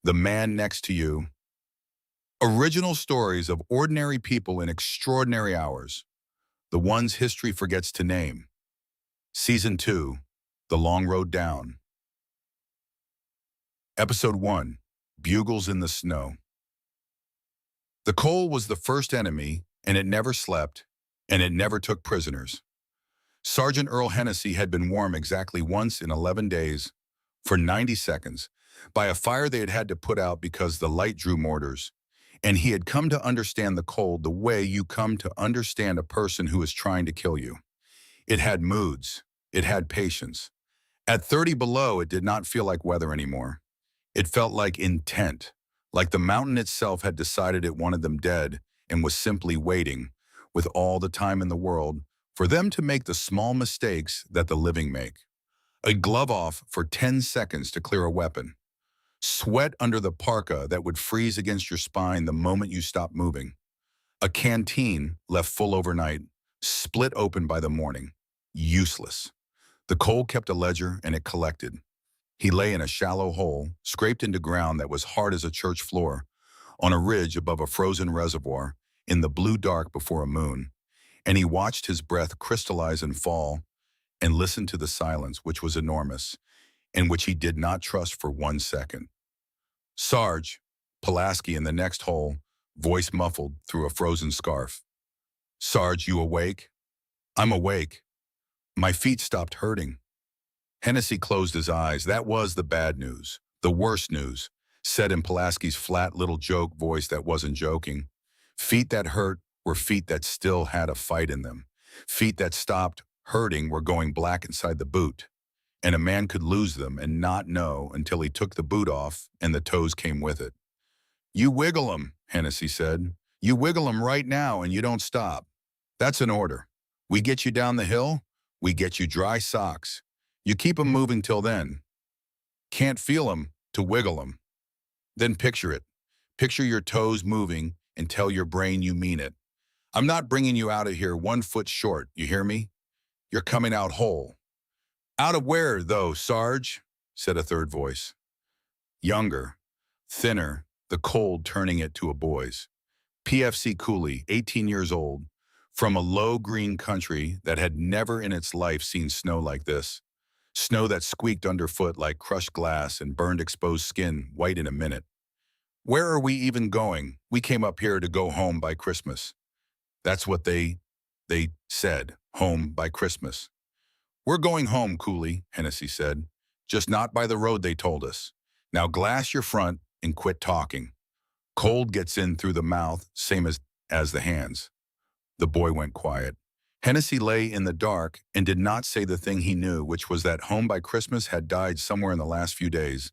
The Man Next to You. Original stories of ordinary people in extraordinary hours. The ones history forgets to name. Season 2, The Long Road Down. Episode 1, Bugles in the Snow. The coal was the first enemy, and it never slept, and it never took prisoners. Sergeant Earl Hennessy had been warm exactly once in 11 days, for 90 seconds, by a fire they had had to put out because the light drew mortars, and he had come to understand the cold the way you come to understand a person who is trying to kill you. It had moods. It had patience. At 30 below, it did not feel like weather anymore. It felt like intent, like the mountain itself had decided it wanted them dead and was simply waiting, with all the time in the world, for them to make the small mistakes that the living make. A glove off for 10 seconds to clear a weapon. Sweat under the parka that would freeze against your spine the moment you stopped moving. A canteen left full overnight, split open by the morning. Useless. The coal kept a ledger and it collected. He lay in a shallow hole, scraped into ground that was hard as a church floor, on a ridge above a frozen reservoir, in the blue dark before a moon, and he watched his breath crystallize and fall, and listened to the silence, which was enormous, and which he did not trust for 1 second. Sarge, Pulaski in the next hole, voice muffled through a frozen scarf. Sarge, you awake? I'm awake. My feet stopped hurting. Hennessy closed his eyes. That was the bad news, the worst news, said in Pulaski's flat little joke voice that wasn't joking. Feet that hurt were feet that still had a fight in them. Feet that stopped hurting were going black inside the boot. And a man could lose them and not know until he took the boot off and the toes came with it. You wiggle 'em, Hennessy said. You wiggle 'em right now and you don't stop. That's an order. We get you down the hill, we get you dry socks. You keep 'em moving till then. Can't feel 'em to wiggle 'em. Then picture it. Picture your toes moving and tell your brain you mean it. I'm not bringing you out of here 1 foot short, you hear me? You're coming out whole. Out of where, though, Sarge? Said a third voice. Younger, thinner, the cold turning it to a boy's. PFC Cooley, 18 years old, from a low green country that had never in its life seen snow like this. Snow that squeaked underfoot like crushed glass and burned exposed skin white in a minute. Where are we even going? We came up here to go home by Christmas. That's what they said, home by Christmas. We're going home, Cooley, Hennessy said. Just not by the road they told us. Now glass your front and quit talking. Cold gets in through the mouth, same as the hands. The boy went quiet. Hennessy lay in the dark and did not say the thing he knew, which was that home by Christmas had died somewhere in the last few days,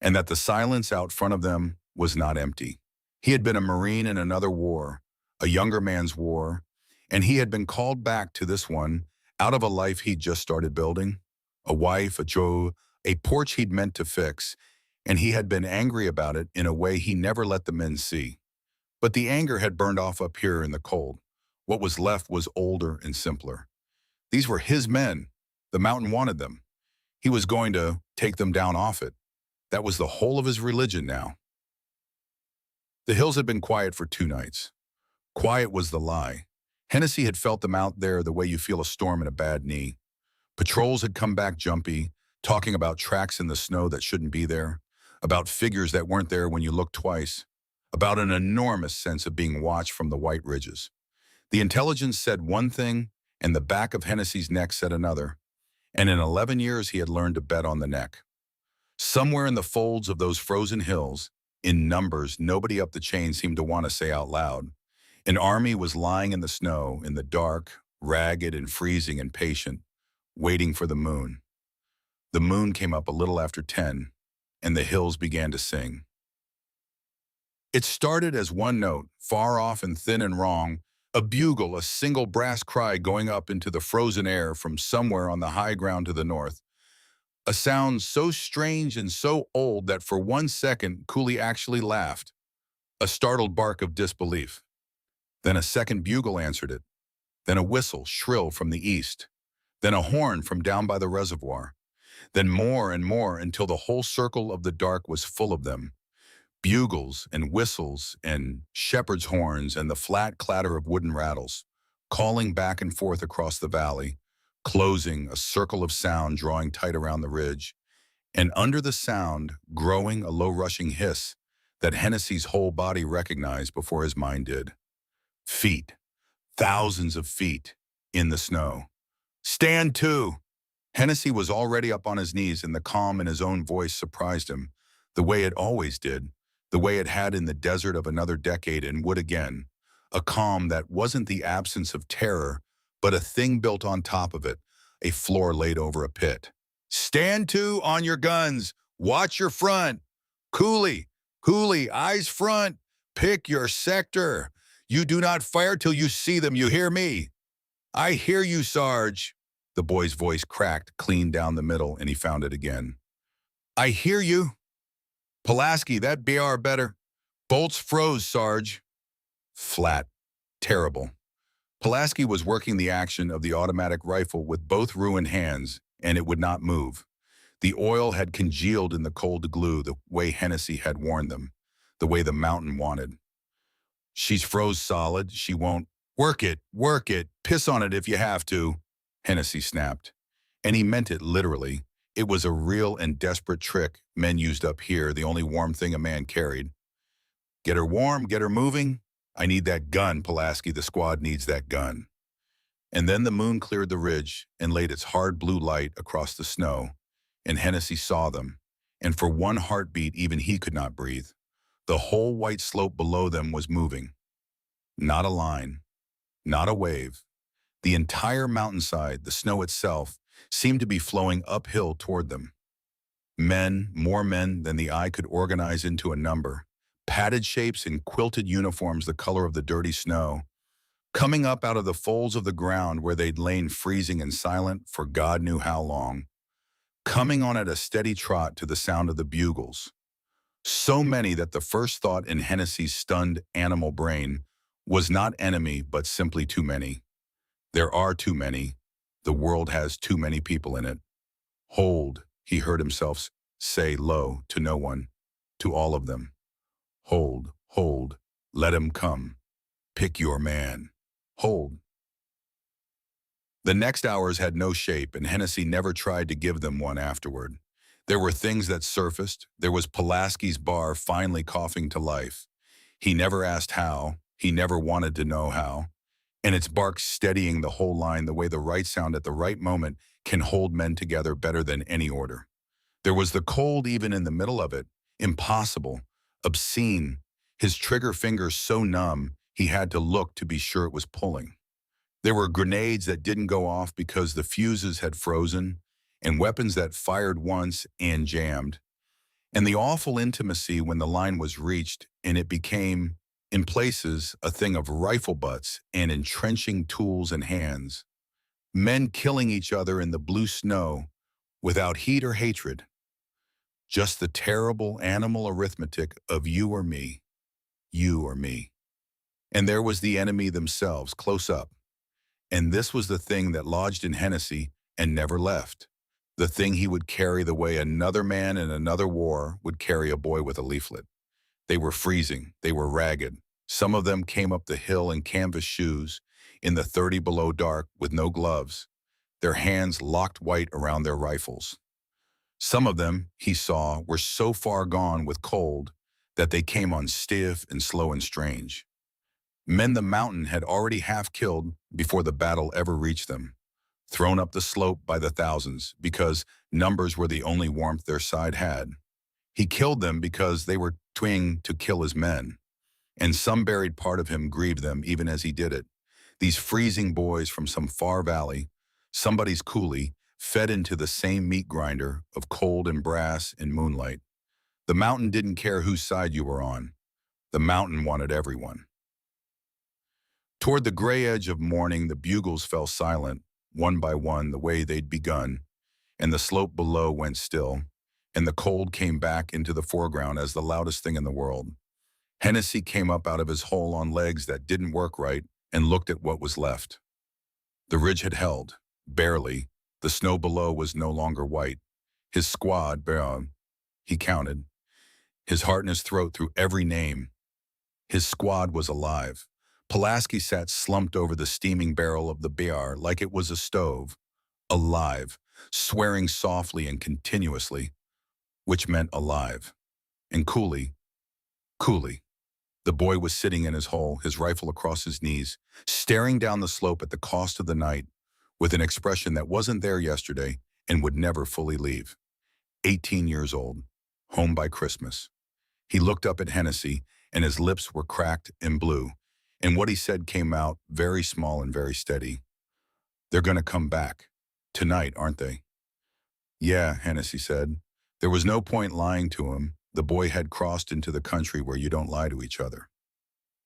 and that the silence out front of them was not empty. He had been a Marine in another war, a younger man's war, and he had been called back to this one out of a life he'd just started building, a wife, a Joe, a porch he'd meant to fix, and he had been angry about it in a way he never let the men see. But the anger had burned off up here in the cold. What was left was older and simpler. These were his men. The mountain wanted them. He was going to take them down off it. That was the whole of his religion now. The hills had been quiet for 2 nights. Quiet was the lie. Hennessy had felt them out there the way you feel a storm in a bad knee. Patrols had come back jumpy, talking about tracks in the snow that shouldn't be there, about figures that weren't there when you looked twice, about an enormous sense of being watched from the white ridges. The intelligence said one thing, and the back of Hennessy's neck said another, and in 11 years he had learned to bet on the neck. Somewhere in the folds of those frozen hills, in numbers nobody up the chain seemed to want to say out loud, an army was lying in the snow, in the dark, ragged and freezing and patient, waiting for the moon. The moon came up a little after 10, and the hills began to sing. It started as one note, far off and thin and wrong, a bugle, a single brass cry going up into the frozen air from somewhere on the high ground to the north. A sound so strange and so old that for 1 second Cooley actually laughed, a startled bark of disbelief. Then a second bugle answered it, then a whistle shrill from the east, then a horn from down by the reservoir, then more and more until the whole circle of the dark was full of them, Bugles and whistles and shepherd's horns and the flat clatter of wooden rattles, calling back and forth across the valley, closing a circle of sound drawing tight around the ridge, and under the sound growing a low rushing hiss that Hennessy's whole body recognized before his mind did. Feet, thousands of feet, in the snow. "Stand to!" Hennessy was already up on his knees, and the calm in his own voice surprised him, the way it always did, the way it had in the desert of another decade and would again. A calm that wasn't the absence of terror, but a thing built on top of it, a floor laid over a pit. "Stand to on your guns! Watch your front! Coolie! Coolie! Eyes front! Pick your sector! You do not fire till you see them, you hear me?" "I hear you, Sarge." The boy's voice cracked clean down the middle, and he found it again. "I hear you." "Pulaski, that BR better." "Bolts froze, Sarge." Flat. Terrible. Pulaski was working the action of the automatic rifle with both ruined hands, and it would not move. The oil had congealed in the cold glue the way Hennessy had warned them, the way the mountain wanted. "She's froze solid. She won't—" "Work it, work it. Piss on it if you have to," Hennessy snapped. And he meant it literally. It was a real and desperate trick men used up here, the only warm thing a man carried. "Get her warm, get her moving. I need that gun, Pulaski. The squad needs that gun." And then the moon cleared the ridge and laid its hard blue light across the snow, and Hennessy saw them, and for one heartbeat even he could not breathe. The whole white slope below them was moving. Not a line, not a wave. The entire mountainside, the snow itself, seemed to be flowing uphill toward them. Men, more men than the eye could organize into a number, padded shapes in quilted uniforms the color of the dirty snow, coming up out of the folds of the ground where they'd lain freezing and silent for God knew how long, coming on at a steady trot to the sound of the bugles. So many that the first thought in Hennessy's stunned animal brain was not enemy, but simply too many. There are too many. The world has too many people in it. "Hold," he heard himself say low to no one, to all of them. "Hold, hold, let him come. Pick your man. Hold." The next hours had no shape, and Hennessy never tried to give them one afterward. There were things that surfaced. There was Pulaski's bar finally coughing to life. He never asked how. He never wanted to know how. And its bark steadying the whole line the way the right sound at the right moment can hold men together better than any order. There was the cold even in the middle of it, impossible, obscene, his trigger fingers so numb he had to look to be sure it was pulling. There were grenades that didn't go off because the fuses had frozen, and weapons that fired once and jammed, and the awful intimacy when the line was reached and it became, in places, a thing of rifle butts and entrenching tools and hands. Men killing each other in the blue snow without heat or hatred. Just the terrible animal arithmetic of you or me, you or me. And there was the enemy themselves, close up. And this was the thing that lodged in Hennessy and never left. The thing he would carry the way another man in another war would carry a boy with a leaflet. They were freezing. They were ragged. Some of them came up the hill in canvas shoes, in the 30 below dark with no gloves, their hands locked white around their rifles. Some of them, he saw, were so far gone with cold that they came on stiff and slow and strange. Men the mountain had already half killed before the battle ever reached them, thrown up the slope by the thousands because numbers were the only warmth their side had. He killed them because they were trying to kill his men, and some buried part of him grieved them even as he did it. These freezing boys from some far valley, somebody's coolie, fed into the same meat grinder of cold and brass and moonlight. The mountain didn't care whose side you were on. The mountain wanted everyone. Toward the gray edge of morning, the bugles fell silent, one by one, the way they'd begun, and the slope below went still, and the cold came back into the foreground as the loudest thing in the world. Hennessy came up out of his hole on legs that didn't work right and looked at what was left. The ridge had held, barely. The snow below was no longer white. His squad, he counted. his heart in his throat through every name. His squad was alive. Pulaski sat slumped over the steaming barrel of the BR like it was a stove, alive, swearing softly and continuously, which meant alive. And Cooley, the boy was sitting in his hole, his rifle across his knees, staring down the slope at the cost of the night with an expression that wasn't there yesterday and would never fully leave. 18 years old, home by Christmas. He looked up at Hennessy, and his lips were cracked and blue, and what he said came out very small and very steady. "They're going to come back. Tonight, aren't they?" "Yeah," Hennessy said. There was no point lying to him. The boy had crossed into the country where you don't lie to each other.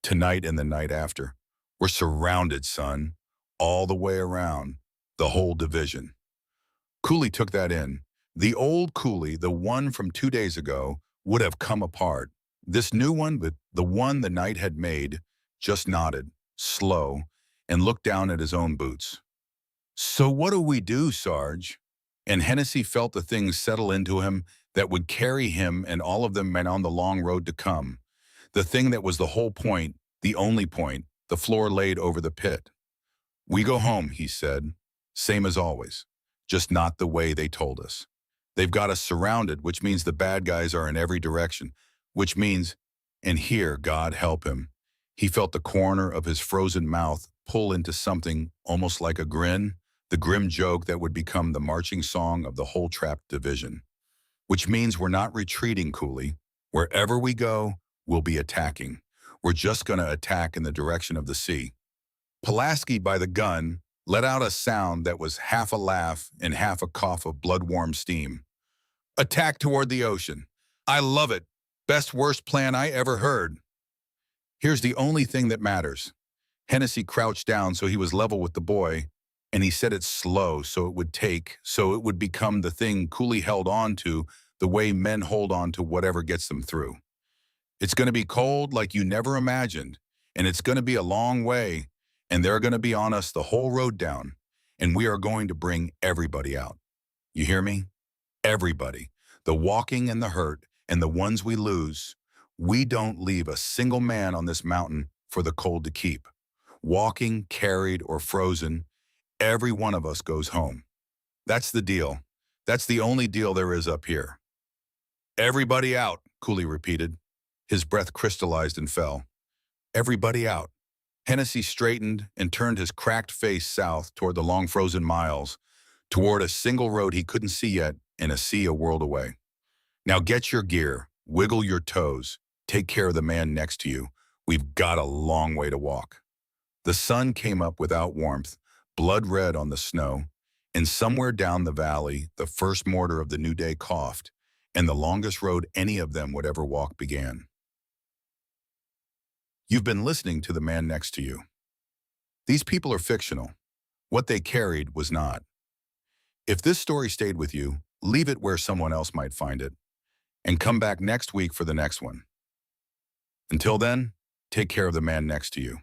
"Tonight and the night after. We're surrounded, son. All the way around. The whole division." Cooley took that in. The old Cooley, the one from 2 days ago, would have come apart. This new one, the one the night had made, just nodded, slow, and looked down at his own boots. "So what do we do, Sarge?" And Hennessy felt the things settle into him that would carry him and all of them men on the long road to come. The thing that was the whole point, the only point, the floor laid over the pit. "We go home," he said, "same as always, just not the way they told us. They've got us surrounded, which means the bad guys are in every direction, which means," and here, God help him, he felt the corner of his frozen mouth pull into something almost like a grin, the grim joke that would become the marching song of the whole trapped division. "Which means we're not retreating, Cooley. Wherever we go, we'll be attacking. We're just going to attack in the direction of the sea." Pulaski, by the gun, let out a sound that was half a laugh and half a cough of blood-warm steam. "Attack toward the ocean. I love it. Best worst plan I ever heard. Here's the only thing that matters." Hennessy crouched down so he was level with the boy, and he said it slow so it would become the thing Cooley held on to the way men hold on to whatever gets them through. "It's going to be cold like you never imagined, and it's going to be a long way, and they're going to be on us the whole road down, and we are going to bring everybody out. You hear me? Everybody. The walking and the hurt, and the ones we lose. We don't leave a single man on this mountain for the cold to keep. Walking, carried, or frozen, every one of us goes home. That's the deal. That's the only deal there is up here." "Everybody out," Cooley repeated. His breath crystallized and fell. "Everybody out." Hennessy straightened and turned his cracked face south toward the long frozen miles, toward a single road he couldn't see yet and a sea a world away. "Now get your gear, wiggle your toes, take care of the man next to you. We've got a long way to walk." The sun came up without warmth, blood red on the snow, and somewhere down the valley, the first mortar of the new day coughed, and the longest road any of them would ever walk began. You've been listening to The Man Next to You. These people are fictional. What they carried was not. If this story stayed with you, leave it where someone else might find it, and come back next week for the next one. Until then, take care of the man next to you.